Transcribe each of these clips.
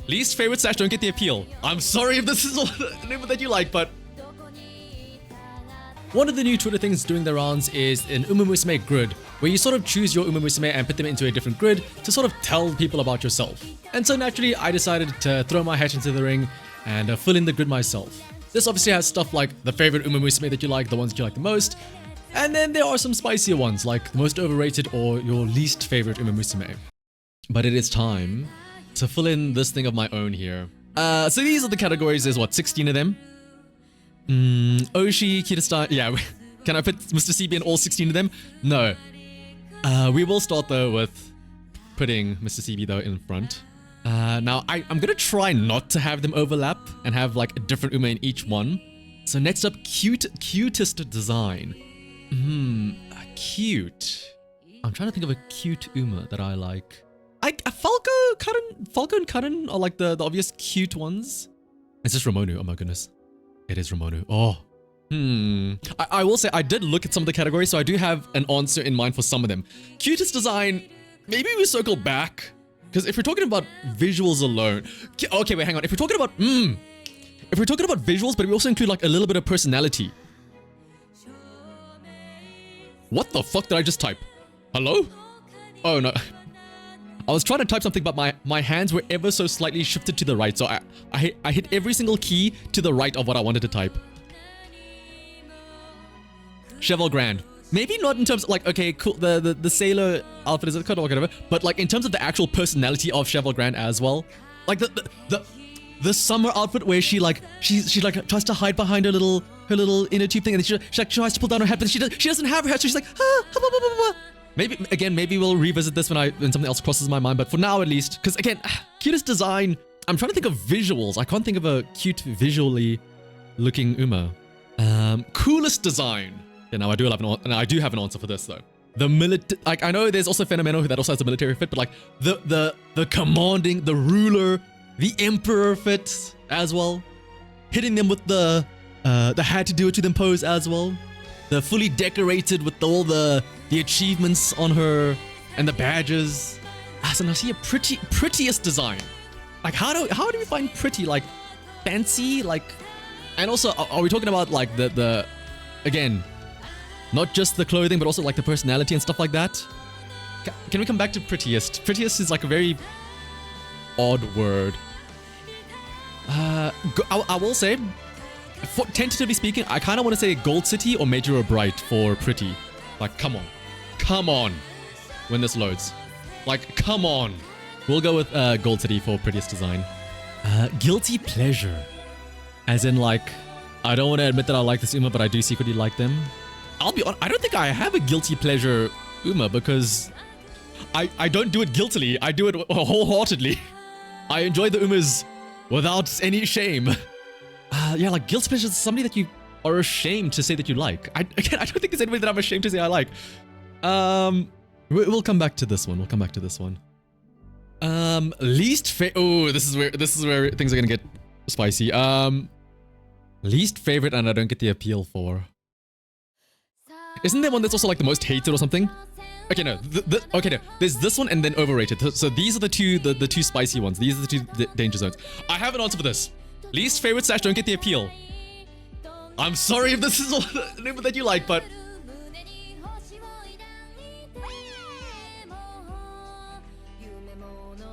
Least favorite / don't get the appeal. I'm sorry if this is the name that you like, but one of the new Twitter things doing the rounds is an Uma Musume grid, where you sort of choose your Uma Musume and put them into a different grid to sort of tell people about yourself. And so naturally, I decided to throw my hat into the ring and fill in the grid myself. This obviously has stuff like the favorite Uma Musume that you like, the ones that you like the most, and then there are some spicier ones like the most overrated or your least favorite Uma Musume. But it is time to fill in this thing of my own here. So these are the categories. There's what, 16 of them? Oshi, Kiristan, yeah. Can I put Mr. CB in all 16 of them? No. We will start though with putting Mr. CB though in front. Now I'm gonna try not to have them overlap and have like a different Uma in each one. So next up, cutest design. Cute. I'm trying to think of a cute Uma that I like. Falco and Karin are like the obvious cute ones. It's just Ramoну. Oh my goodness. It is Ramonu. Oh. I will say I did look at some of the categories, so I do have an answer in mind for some of them. Cutest design, maybe we circle back. Because if we're talking about visuals alone. Okay, wait, hang on. If we're talking about visuals, but we also include like a little bit of personality. What the fuck did I just type? Hello? Oh no. I was trying to type something, but my hands were ever so slightly shifted to the right, so I hit every single key to the right of what I wanted to type. Cheval Grand. Maybe not in terms of like, okay, cool, the sailor outfit is a cut or whatever, but like in terms of the actual personality of Cheval Grand as well. Like the summer outfit where she like tries to hide behind her little inner tube thing, and then she like tries to pull down her hat, but she doesn't have her hat, so she's like Maybe we'll revisit this when something else crosses my mind, but for now at least, because again, cutest design, I'm trying to think of visuals. I can't think of a cute visually looking Uma. Coolest design. Yeah, now I do have an answer for this though. The like I know there's also Fenomeno that also has a military fit, but like the commanding, the ruler, the emperor fit as well. Hitting them with the had to do it to them pose as well. The fully decorated with all the achievements on her and the badges. So now see a prettiest design. Like how do we find pretty? Like fancy? Like, and also are we talking about like the again, not just the clothing but also like the personality and stuff like that? Can we come back to prettiest? Prettiest is like a very odd word. I will say, tentatively speaking, I kind of want to say Gold City or Major or Bright for pretty. Like, come on, when this loads. Like, come on. We'll go with Gold City for prettiest design. Guilty pleasure. As in, like, I don't want to admit that I like this Uma, but I do secretly like them. I'll be honest, I don't think I have a guilty pleasure Uma because I don't do it guiltily. I do it wholeheartedly. I enjoy the Umas without any shame. Yeah, like guilty pleasure is somebody that you are ashamed to say that you like. I don't think there's anybody that I'm ashamed to say I like. We'll come back to this one. Oh, this is where things are gonna get spicy. Least favorite, and I don't get the appeal for. Isn't there one that's also like the most hated or something? Okay, no. Okay, no. There's this one and then overrated. So these are the two spicy ones. These are the two danger zones. I have an answer for this. Least favorite / don't get the appeal. I'm sorry if this is the name that you like, but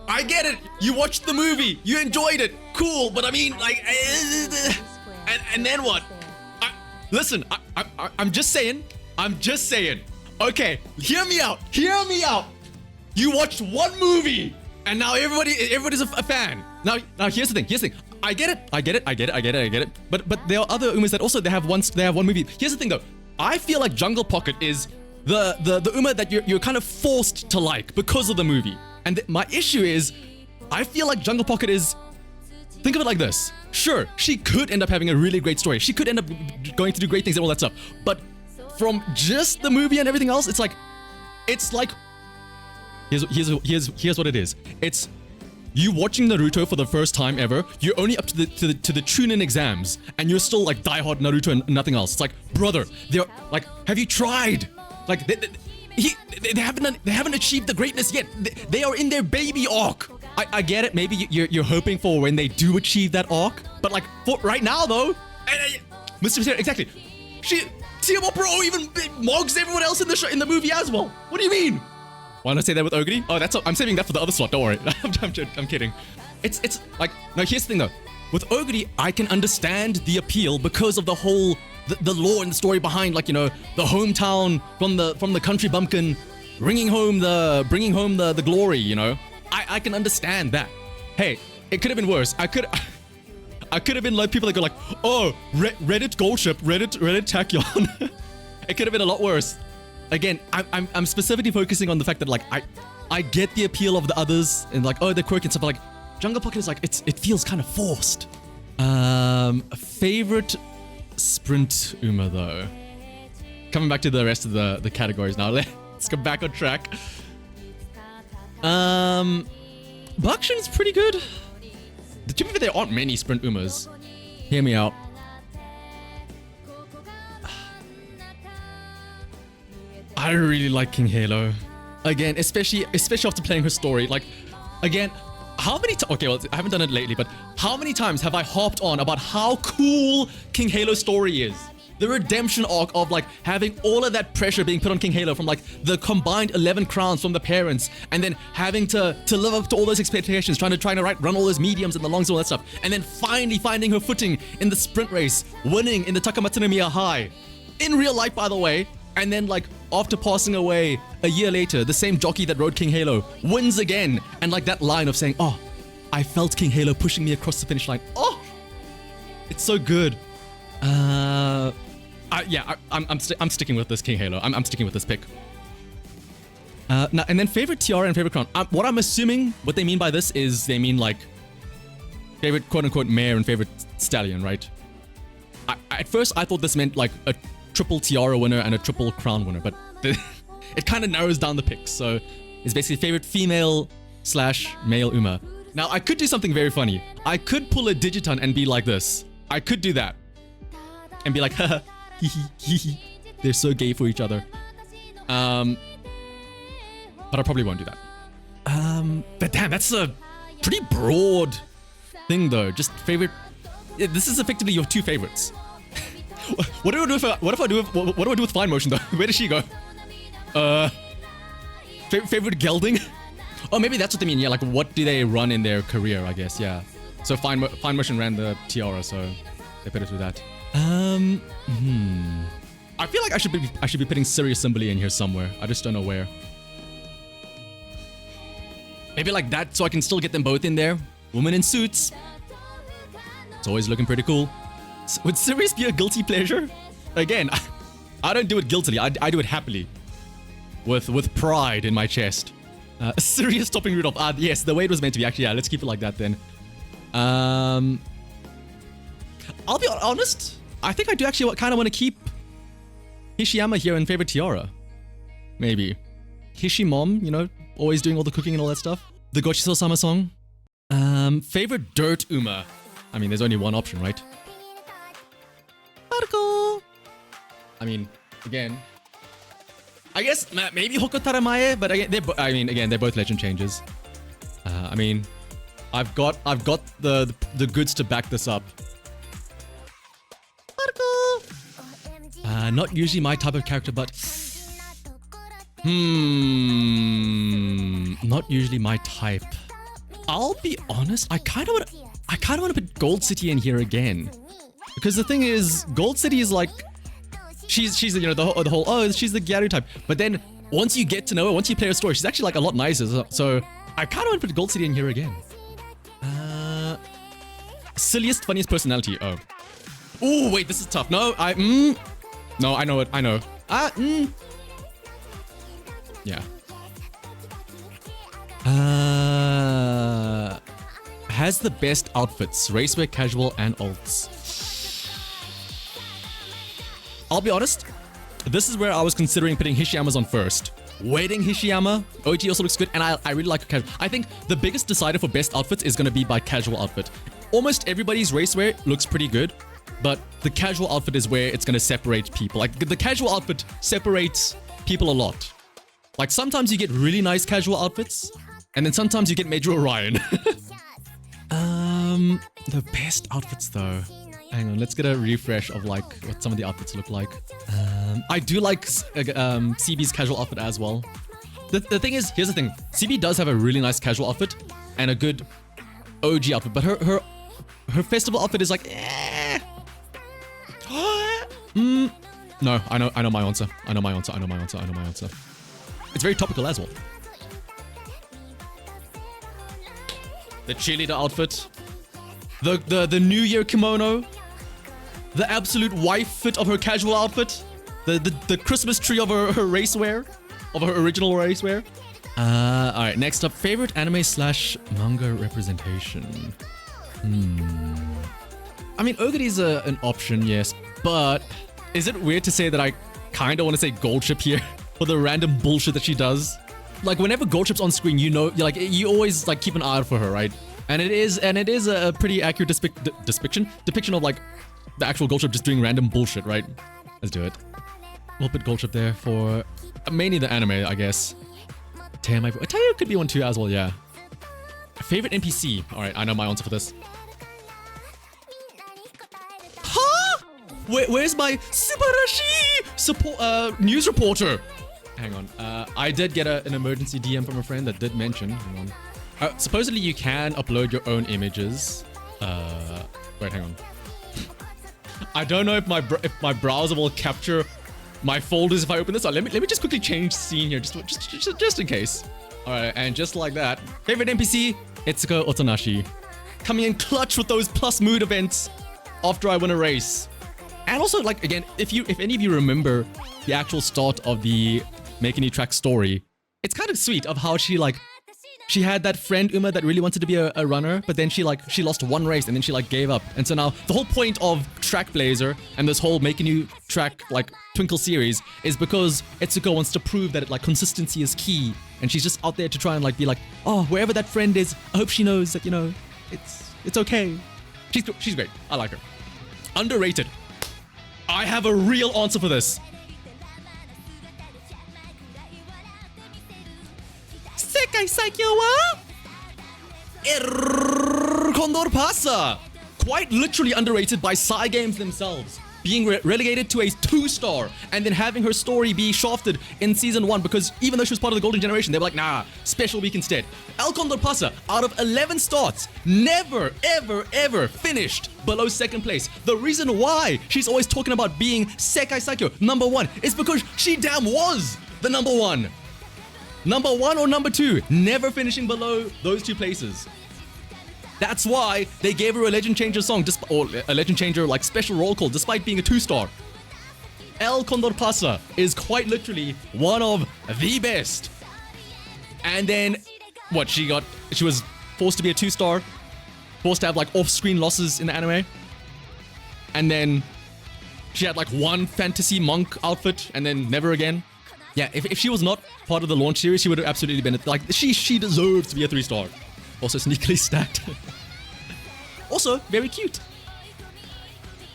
I get it. You watched the movie. You enjoyed it. Cool, but I mean, like, and then what? Listen, I'm just saying. Okay, hear me out. You watched one movie, and now everybody's a fan. Now here's the thing. I get it. But there are other Umas that also they have one movie. Here's the thing though. I feel like Jungle Pocket is the Uma that you're kind of forced to like because of the movie. And my issue is, I feel like Jungle Pocket is. Think of it like this. Sure, she could end up having a really great story. She could end up going to do great things and all that stuff. But from just the movie and everything else, it's like here's what it is. It's you watching Naruto for the first time ever. You're only up to the Chunin exams, and you're still like diehard Naruto and nothing else. It's like, brother, they're like, have you tried? Like they haven't achieved the greatness yet. They are in their baby arc. I get it. Maybe you're hoping for when they do achieve that arc, but like for right now though, Mr. Sarah, exactly. Tiamat Bro even mogs everyone else in the show, in the movie as well. What do you mean? Why not say that with Ogre? Oh, I'm saving that for the other slot. Don't worry. I'm kidding. It's like, no, here's the thing though. With Ogre, I can understand the appeal because of the whole the lore and the story behind, like, you know, the hometown from the country bumpkin bringing home the glory, you know. I can understand that. Hey, it could have been worse. I could have been like people that go like, oh, Reddit Goldship, Reddit Tachyon. It could have been a lot worse. Again, I'm specifically focusing on the fact that like I get the appeal of the others and like, oh, they're quirky and stuff, but like Jungle Pocket is like, it feels kind of forced. Favorite sprint Uma though. Coming back to the rest of the categories now. Let's go back on track. Bakshin's pretty good. To be fair, there aren't many sprint Umas. Hear me out. I really like King Halo. Again, especially after playing her story. Like, again, how many times... Okay, well, I haven't done it lately, but how many times have I hopped on about how cool King Halo's story is? The redemption arc of like having all of that pressure being put on King Halo from like the combined 11 crowns from the parents, and then having to live up to all those expectations, trying to run all those mediums and the longs and all that stuff, and then finally finding her footing in the sprint race, winning in the Takamatsu no Miya High. In real life, by the way. And then like after passing away a year later, the same jockey that rode King Halo wins again, and like that line of saying, oh, I felt King Halo pushing me across the finish line. Oh, it's so good. I'm sticking with this King Halo. I'm sticking with this pick. Now, and then favorite tiara and favorite crown. What I'm assuming what they mean by this is they mean like favorite quote unquote mare and favorite stallion, right? At first I thought this meant like a triple tiara winner and a triple crown winner, but it kind of narrows down the picks. So it's basically favorite female / male Uma. Now I could do something very funny. I could pull a Digiton and be like this. I could do that and be like, haha, they're so gay for each other. But I probably won't do that. But damn, that's a pretty broad thing though. Just favorite. This is effectively your two favorites. What do I do with fine motion though? Where does she go? Favorite gelding? Oh, maybe that's what they mean. Yeah, like what do they run in their career? I guess. Yeah. So fine motion ran the tiara, so they better do that. I feel like I should be putting Sirius Simbali in here somewhere. I just don't know where. Maybe like that, so I can still get them both in there. Women in suits. It's always looking pretty cool. Would Sirius be a guilty pleasure? Again, I don't do it guiltily. I do it happily, with pride in my chest. Sirius topping Rudolph. Yes, the way it was meant to be. Actually, yeah. Let's keep it like that then. I'll be honest. I think I do actually kind of want to keep Hishiyama here in favorite tiara. Maybe. Hishimom, you know, always doing all the cooking and all that stuff. The Gochiso-sama song. Favorite dirt Uma. I mean, there's only one option, right? Marco. I mean, again, I guess maybe Hokotara Mae, but again, they're both legend changes. I mean, I've got the goods to back this up. Marco. Not usually my type of character, but not usually my type. I'll be honest, I kind of want to put Gold City in here again, because the thing is, Gold City is like, she's you know the whole oh, she's the Gyaru type, but then once you get to know her, once you play her story, she's actually like a lot nicer. So I kind of want to put Gold City in here again. Silliest, funniest personality. Oh wait, this is tough. No, no, I know it. I know. Yeah. Has the best outfits, racewear, casual, and alts. I'll be honest, this is where I was considering putting Hishiyama's on first. Waiting Hishiyama, OG also looks good, and I really like casual. I think the biggest decider for best outfits is going to be by casual outfit. Almost everybody's racewear looks pretty good, but the casual outfit is where it's going to separate people. Like, the casual outfit separates people a lot. Like, sometimes you get really nice casual outfits, And then sometimes you get Major Orion. The best outfits though. Hang on, let's get a refresh of like what some of the outfits look like. I do like CB's casual outfit as well. The thing is, here's the thing. CB does have a really nice casual outfit and a good OG outfit, but her festival outfit is like, eh. No, I know my answer. I know my answer. It's very topical as well. The cheerleader outfit. The New Year kimono. The absolute wife fit of her casual outfit. The Christmas tree of her racewear. Of her original racewear. Alright, next up. Favorite anime / manga representation. I mean, Ogre is an option, yes. But is it weird to say that I kind of want to say Gold Ship here? For the random bullshit that she does? Like, whenever Gold Ship's on screen, you know, you always like keep an eye out for her, right? And it is a pretty accurate depiction of like the actual Gold Ship just doing random bullshit, right? Let's do it. We'll put Gold Ship there for mainly the anime, I guess. Tayo could be one too as well, yeah. Favorite NPC. All right, I know my answer for this. Huh? Where's my Subarashi support news reporter? Hang on. I did get an emergency DM from a friend that did mention. Hang on. Supposedly you can upload your own images. Wait, hang on. I don't know if my browser will capture my folders if I open this. Let me just quickly change scene here, just in case. All right, and just like that, favorite NPC, Etsuko Otonashi, coming in clutch with those plus mood events after I win a race. And also, like, again, if any of you remember the actual start of the Make a New Track story, it's kind of sweet of how she had that friend Uma that really wanted to be a runner, but then she lost one race and then she gave up. And so now the whole point of Track Blazer and this whole Make a New Track Twinkle series is because Etsuko wants to prove that consistency is key, and she's just out there to try and be like, oh, wherever that friend is, I hope she knows that, you know, it's okay. She's great. I like her. Underrated. I have a real answer for this. Sekai Saikyo wa Condor Pasa. Quite literally underrated by Cygames themselves. Being relegated to a 2-star and then having her story be shafted in season 1 because even though she was part of the golden generation, they were like, nah, special week instead. El Condor Pasa, out of 11 starts, never, ever finished below 2nd place. The reason why she's always talking about being Sekai Saikyo #1 is because she damn was the #1. #1 or #2, never finishing below those 2 places. That's why they gave her a Legend Changer song, or a Legend Changer special roll call, despite being a 2-star. El Condor Pasa is quite literally one of the best. And then, what, she was forced to be a 2-star, forced to have off-screen losses in the anime. And then she had one fantasy monk outfit and then never again. Yeah, if she was not part of the launch series, she would have absolutely been she deserves to be a 3-star. Also sneakily stacked. Also very cute.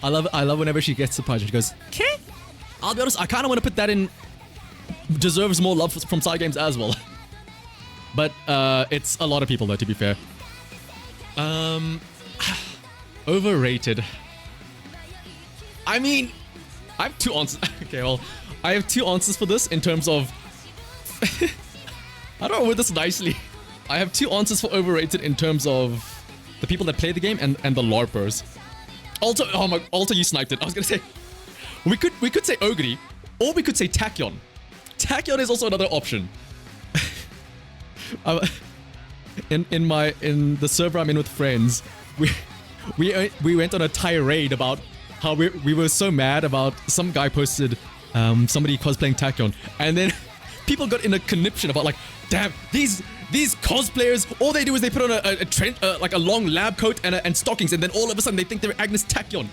I love whenever she gets surprised and she goes, "Okay." I'll be honest, I kind of want to put that in. Deserves more love from Cygames as well. But it's a lot of people though, to be fair. Overrated. I mean, I have 2 answers. Okay, well, I have 2 answers for this in terms of. I don't know word this nicely. I have 2 answers for overrated in terms of the people that play the game and the LARPers. Alto, oh my, Alto, you sniped it. I was gonna say, we could say Ogre, or we could say Tachyon. Tachyon is also another option. in the server I'm in with friends, we went on a tirade about how we were so mad about some guy posted somebody cosplaying Tachyon, and then people got in a conniption about damn, these cosplayers, all they do is they put on a long lab coat and stockings, and then all of a sudden they think they're Agnes Tachyon,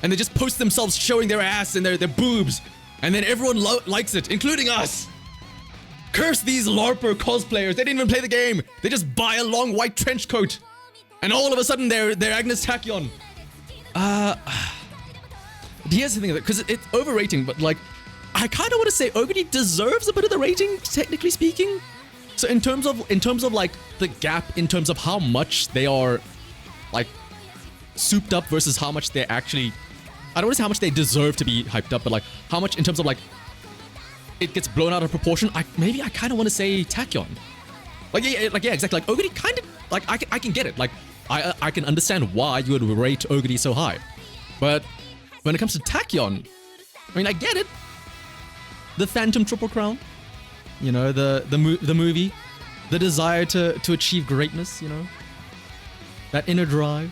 and they just post themselves showing their ass and their boobs, and then everyone likes it, including us. Curse these LARPer cosplayers. They didn't even play the game. They just buy a long white trench coat, and all of a sudden they're Agnes Tachyon. Here's the thing, because it's overrating, but I kind of want to say Ogre deserves a bit of the rating, technically speaking. So in terms of like the gap in terms of how much they are like souped up versus how much they actually, I don't want to say how much they deserve to be hyped up, but like how much in terms of like it gets blown out of proportion. I kind of want to say Tachyon. Like yeah, exactly. Like Ogre kind of like I can get it. Like I can understand why you would rate Ogre so high, but when it comes to Tachyon, I mean I get it. The Phantom Triple Crown, you know, the movie, the desire to achieve greatness, you know, that inner drive.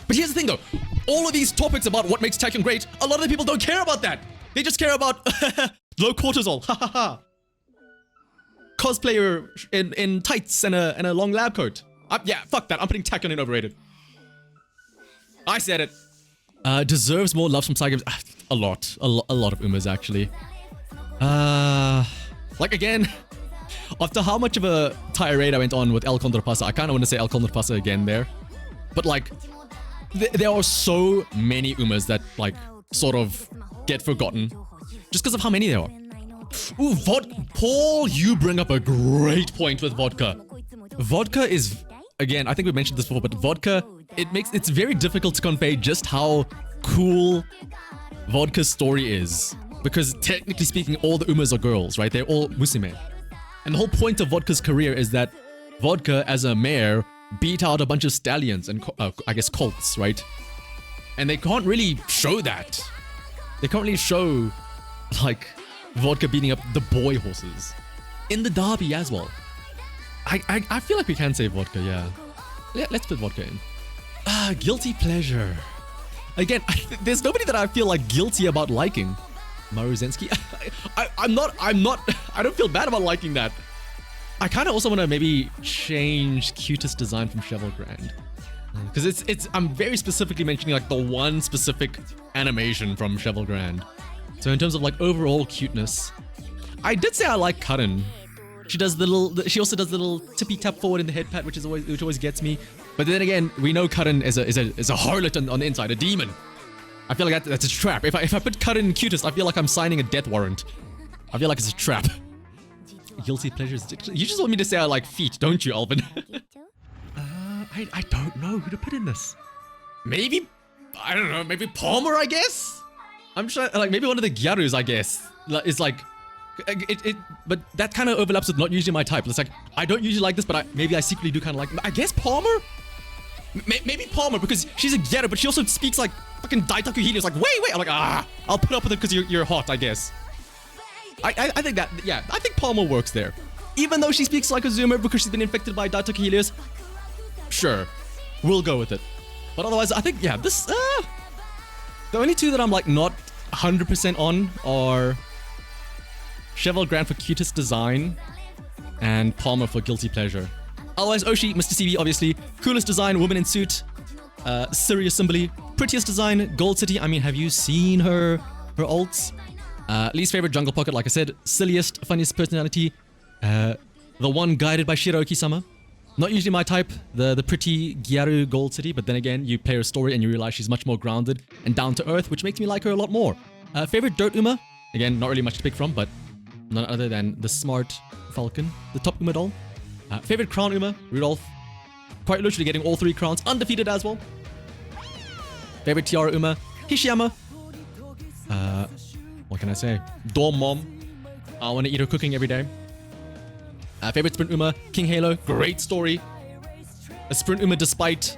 But here's the thing though, all of these topics about what makes Tachyon great, a lot of the people don't care about that. They just care about low cortisol, ha ha ha. Cosplayer in tights and a long lab coat. Yeah, fuck that, I'm putting Tachyon in overrated. I said it. Deserves more love from side games. A lot of Umas actually. Like again, after how much of a tirade I went on with El Contrapasa, I kind of want to say El Contrapasa again there. But like, there are so many Umas that like sort of get forgotten just because of how many there are. Ooh, Paul, you bring up a great point with vodka. Vodka is, again, I think we mentioned this before, but vodka, it's very difficult to convey just how cool vodka's story is. Because technically speaking, all the Umas are girls, right? They're all Musume. And the whole point of vodka's career is that vodka, as a mare, beat out a bunch of stallions and, I guess, colts, right? And they can't really show that. They can't really show, like, vodka beating up the boy horses. In the derby as well. I feel like we can say vodka, yeah. Let's put vodka in. Guilty pleasure. Again, there's nobody that I feel like guilty about liking. Maruzensky? I don't feel bad about liking that. I kind of also want to maybe change cutest design from Cheval Grand. Because I'm very specifically mentioning like the one specific animation from Cheval Grand. So in terms of like overall cuteness, I did say I like Karin. She also does the little tippy tap forward in the head pat, which always gets me. But then again, we know Karin is a harlot on the inside, a demon. I feel like that's a trap. If I put Karin in cutest, I feel like I'm signing a death warrant. I feel like it's a trap. Guilty pleasures. You just want me to say I like feet, don't you, Alvin? I don't know who to put in this. Maybe, I don't know, maybe Palmer, I guess? I'm sure, like, maybe one of the Gyarus, I guess, is like, but that kind of overlaps with not usually my type. It's like, I don't usually like this, but maybe I secretly do kind of like it. I guess Palmer? Maybe Palmer, because she's a Gyaru, but she also speaks like fucking Daitaku Helios, like, wait, I'm like, I'll put up with it because you're hot, I guess. I think that, yeah, I think Palmer works there. Even though she speaks like a Zoomer because she's been infected by Daitaku Helios, sure, we'll go with it. But otherwise, I think, yeah, this, the only two that I'm like not 100% on are Cheval Grand for cutest design and Palmer for guilty pleasure. Otherwise, Oshi, Mr. CB, obviously. Coolest design, woman in suit. Sirius Simboli. Prettiest design, Gold City. I mean, have you seen her ults? Least favorite, Jungle Pocket, like I said. Silliest, funniest personality. The one guided by Shiroki-sama. Not usually my type, the pretty Gyaru Gold City, but then again, you play her story and you realize she's much more grounded and down to earth, which makes me like her a lot more. Favorite Dirt Uma? Again, not really much to pick from, but none other than the smart Falcon, the top Uma doll. Favorite Crown Uma? Rudolph. Quite literally getting all 3 crowns, undefeated as well. Favorite Tiara Uma? Hishiyama. What can I say? Dorm Mom. I want to eat her cooking every day. Favorite Sprint Uma? King Halo. Great story. A Sprint Uma despite...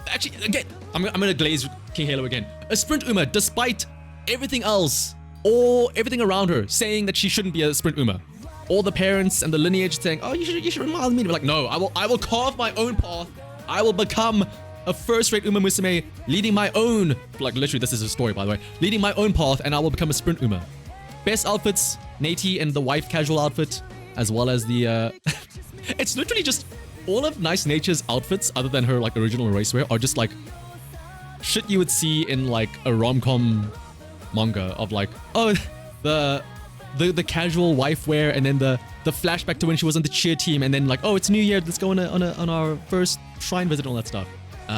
Actually, again, I'm gonna glaze King Halo again. A Sprint Uma despite everything else, or everything around her, saying that she shouldn't be a Sprint Uma. All the parents and the lineage saying, oh, you should remind me. They're like, no, I will carve my own path. I will become a first-rate Uma Musume, leading my own... Like, literally, this is a story, by the way. Leading my own path, and I will become a Sprint Uma. Best outfits, Nati and the wife casual outfit, as well as the... It's literally just all of Nice Nature's outfits, other than her, like, original racewear, are just, like, shit you would see in, like, a rom-com manga of, like, oh, the casual wife wear, and then the flashback to when she was on the cheer team, and then like, oh, it's New Year, let's go on our first shrine visit and all that stuff.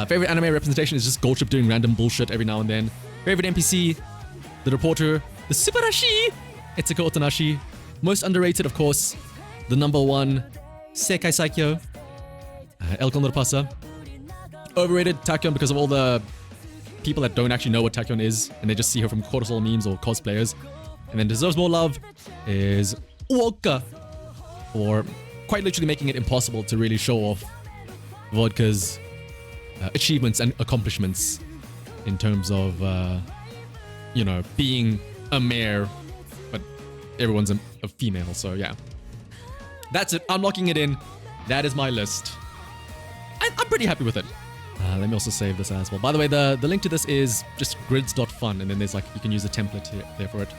Favorite anime representation is just Goldship doing random bullshit every now and then. Favorite NPC, the reporter, the Subarashi, Etsuko Otonashi. Most underrated, of course, The number one, Sekai Saikyo, Elkon Pasa. Overrated Tachyon because of all the people that don't actually know what Tachyon is, and they just see her from cortisol memes or cosplayers. And then deserves more love is Uoka, for quite literally making it impossible to really show off Vodka's achievements and accomplishments in terms of, you know, being a mare, but everyone's a female, so yeah. That's it. I'm locking it in. That is my list. I'm pretty happy with it. Let me also save this as well. By the way, the link to this is just grids.fun, and then there's like, you can use a template here, there for it.